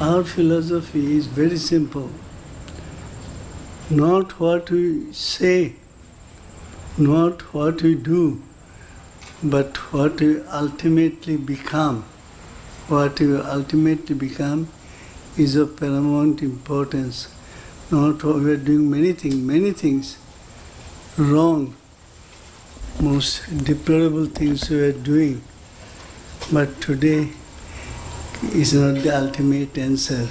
Our philosophy is very simple. Not what we say, not what we do, but what we ultimately become. What we ultimately become is of paramount importance. Not what we are doing many things wrong, most deplorable things we are doing. But today is not the ultimate answer.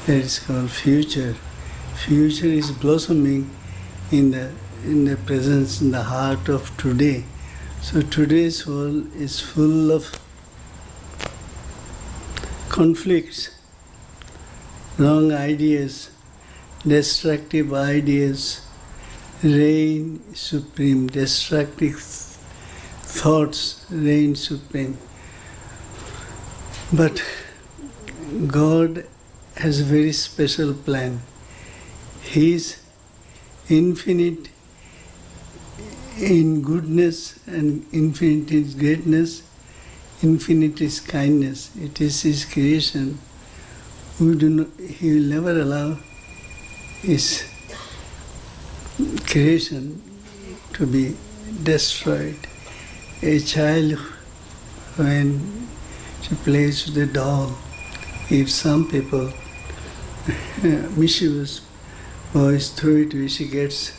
That is called future. Future is blossoming in the presence, in the heart of today. So today's world is full of conflicts, wrong ideas, destructive ideas, reign supreme, destructive thoughts reign supreme. But God has a very special plan. He is infinite in goodness and infinite in greatness, infinite is kindness. It is His creation. He will never allow His creation to be destroyed. A child, when she plays with a doll, if some people, mischievous boys, throw it away, she gets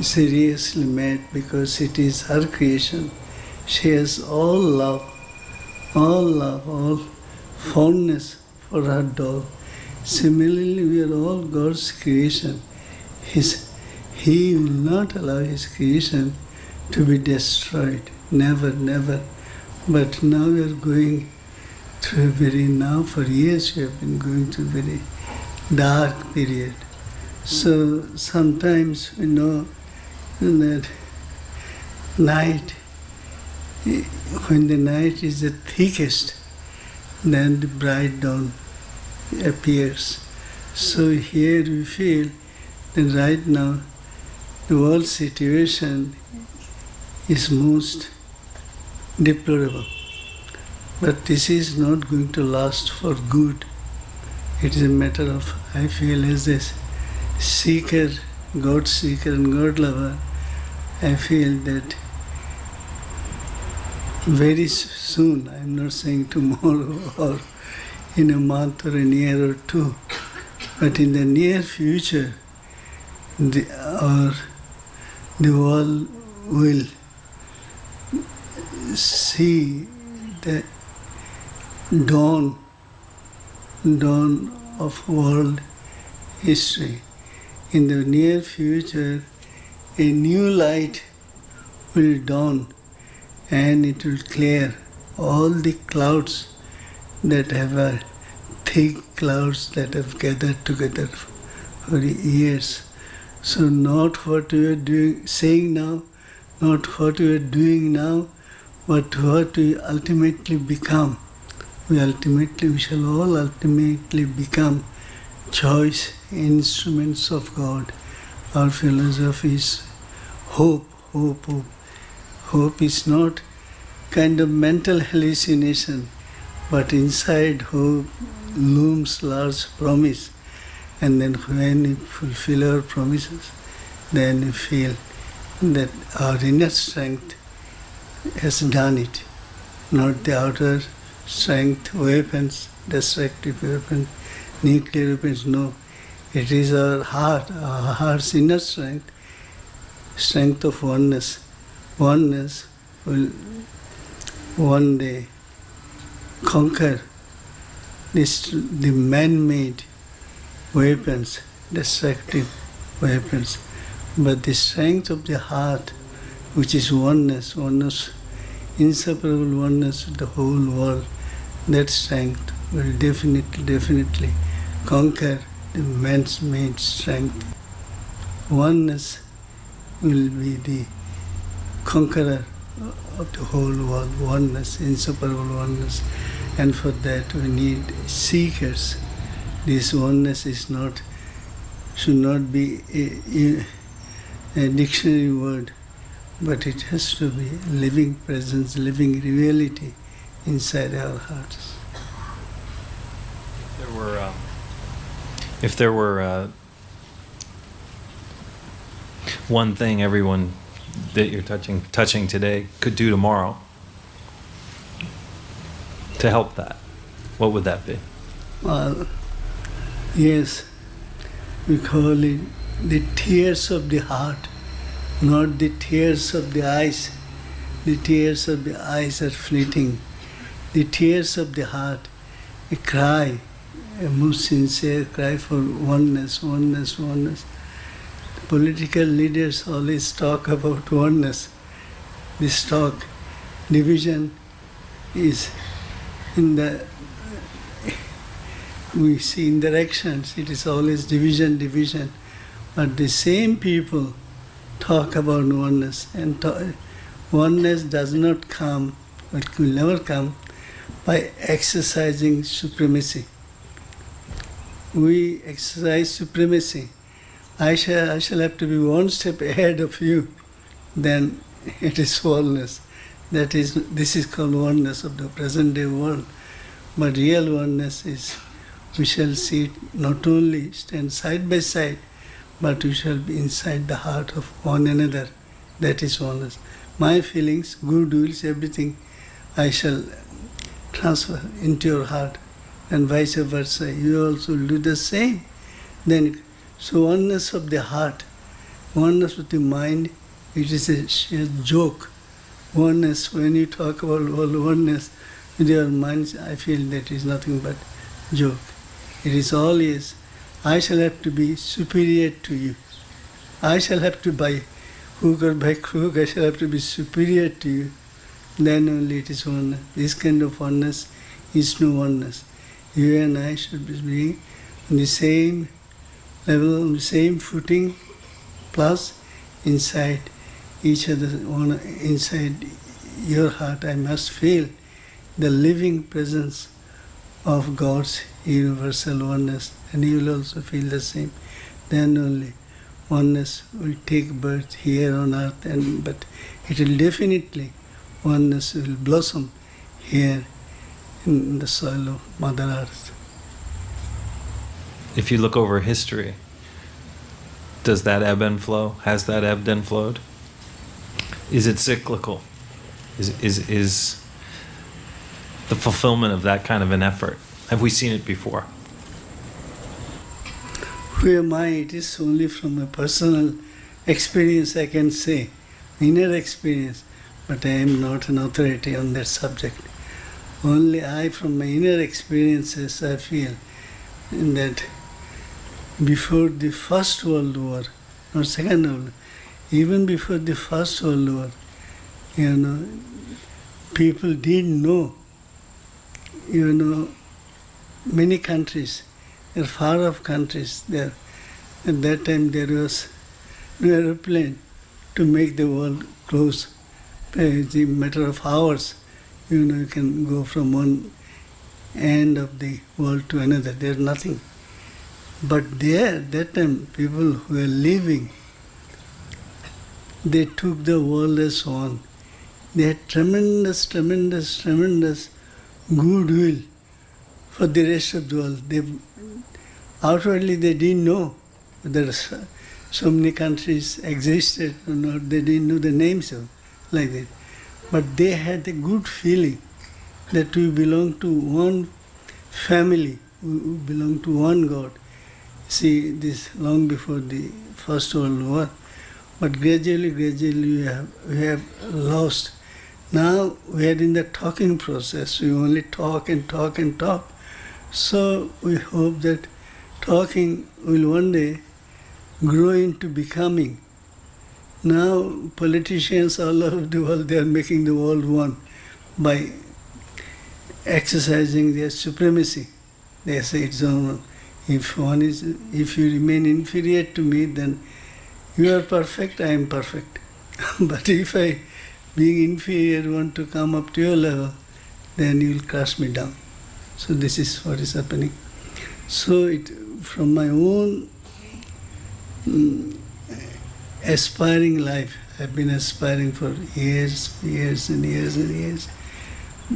seriously mad because it is her creation. She has all love, all fondness for her doll. Similarly, we are all God's creation. He will not allow His creation to be destroyed. Never, never. But now we are going through for years we have been going through a very dark period. So sometimes we know that night, when the night is the thickest, then the bright dawn appears. So here we feel that right now the world situation is most deplorable. But this is not going to last for good. It is a matter of, I feel, as a seeker, God seeker and God lover, I feel that very soon, I am not saying tomorrow or in a month or a year or two, but in the near future, the world will see the dawn of world history. In the near future, a new light will dawn and it will clear all the clouds that have thick clouds that have gathered together for years. So not what we are saying now, not what we are doing now, but what we ultimately become. We shall all ultimately become choice instruments of God. Our philosophy is hope. Hope is not kind of mental hallucination, but inside hope looms large promise. And then when we fulfill our promises, then we feel that our inner strength has done it, not the outer strength, weapons, destructive weapons, nuclear weapons, no. It is our heart's inner strength, strength of oneness. Oneness will one day conquer the man-made weapons, destructive weapons. But the strength of the heart, which is oneness, inseparable oneness with the whole world, that strength will definitely conquer the man's made strength. Oneness will be the conqueror of the whole world, oneness, inseparable oneness. And for that we need seekers. This oneness should not be a dictionary word, but it has to be living presence, living reality inside our hearts. there were one thing everyone that you're touching today could do tomorrow to help that, what would that be? Well, yes, we call it the tears of the heart, not the tears of the eyes. The tears of the eyes are fleeting. The tears of the heart, a cry, a most sincere cry for oneness, oneness, oneness. Political leaders always talk about oneness. This talk, division is in the, we see in the actions, it is always division, division. But the same people talk about oneness, and oneness does not come, it will never come, by exercising supremacy. We exercise supremacy. I shall have to be one step ahead of you, then it is oneness. This is called oneness of the present day world. But real oneness is, we shall see it not only stand side by side, but we shall be inside the heart of one another. That is oneness. My feelings, good wills, everything, I shall transfer into your heart, and vice versa. You also will do the same. Then, so oneness of the heart, oneness of the mind, it is a sheer joke. Oneness, when you talk about oneness with your minds, I feel that is nothing but joke. It is always, I shall have to be superior to you. I shall have to, by hook or by crook, I shall have to be superior to you. Then only it is oneness. This kind of oneness is no oneness. You and I should be on the same level, on the same footing, plus inside each other, inside your heart, I must feel the living presence of God's universal oneness, and you will also feel the same. Then only oneness will take birth here on earth, but it will definitely, oneness will blossom here in the soil of Mother Earth. If you look over history, does that ebb and flow? Has that ebbed and flowed? Is it cyclical? Is the fulfillment of that kind of an effort? Have we seen it before? Who am I? It is only from a personal experience I can say, inner experience, but I am not an authority on that subject. Only I, from my inner experiences, I feel that before the First World War, or Second World War, even before the First World War, people didn't know, many countries, they're far off countries there. At that time there was no aeroplane to make the world close. It's a matter of hours. You can go from one end of the world to another. There's nothing. But there, that time, people who were living, they took the world as one. They had tremendous, tremendous, tremendous goodwill for the rest of the world. Outwardly, they didn't know whether so many countries existed or not. They didn't know the names of like that. But they had a good feeling that we belong to one family, we belong to one God. See, this long before the First World War. But gradually we have lost. Now we are in the talking process. We only talk and talk and talk. So we hope that talking will one day grow into becoming. Now politicians all over the world, they are making the world one by exercising their supremacy. They say it's on. If you remain inferior to me, then you are perfect, I am perfect. But if I, being inferior, want to come up to your level, then you will crush me down. So this is what is happening. So from my own aspiring life, I've been aspiring for years and years and years.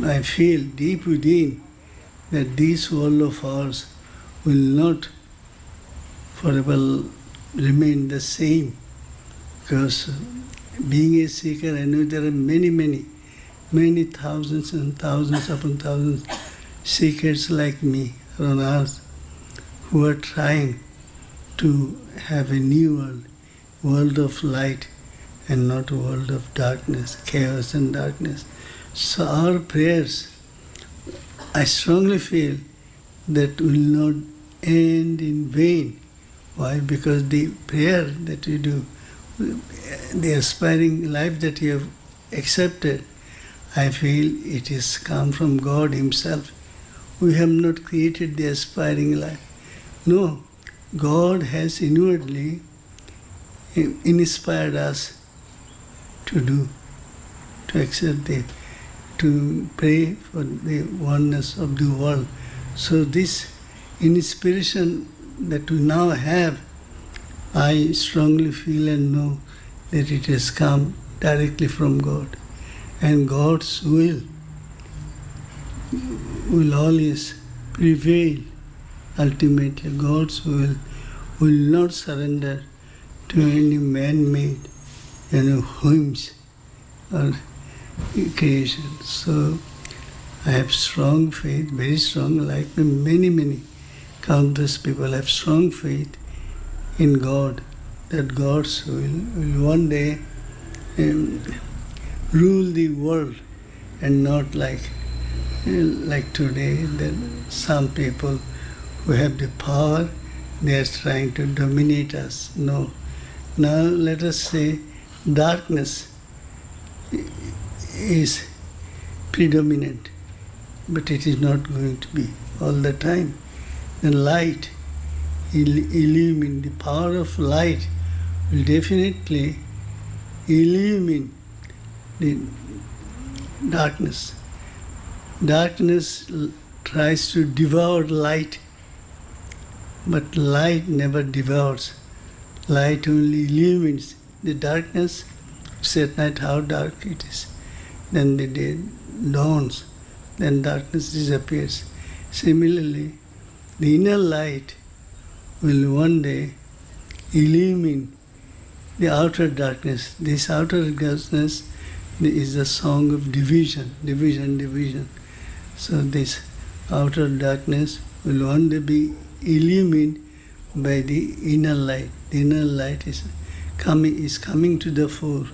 I feel deep within that this world of ours, will not forever remain the same. Because being a seeker, I know there are many thousands and thousands upon thousands seekers like me on earth who are trying to have a new world of light and not a world of darkness, chaos and darkness. So our prayers, I strongly feel, that will not end in vain. Why? Because the prayer that we do, the aspiring life that you have accepted, I feel it has come from God Himself. We have not created the aspiring life. No, God has inwardly inspired us to accept to pray for the oneness of the world. So this inspiration that we now have, I strongly feel and know that it has come directly from God. And God's will always prevail. Ultimately, God's will not surrender to any man-made, whims or creation. So I have strong faith, very strong, like many countless people have strong faith in God, that God's will one day rule the world, and not like today, that some people who have the power, they are trying to dominate us. No. Now let us say darkness is predominant, but it is not going to be all the time. The light, illumine, the power of light will definitely illumine the darkness. Darkness tries to devour light, but light never devours. Light only illumines the darkness. It's at night how dark it is. Then the day dawns, then darkness disappears. Similarly, the inner light will one day illumine the outer darkness. This outer darkness is the song of division. So this outer darkness will one day be illumined by the inner light. The inner light is coming to the fore,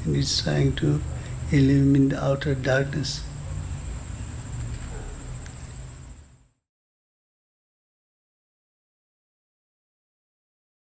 and it's trying to illumine the outer darkness.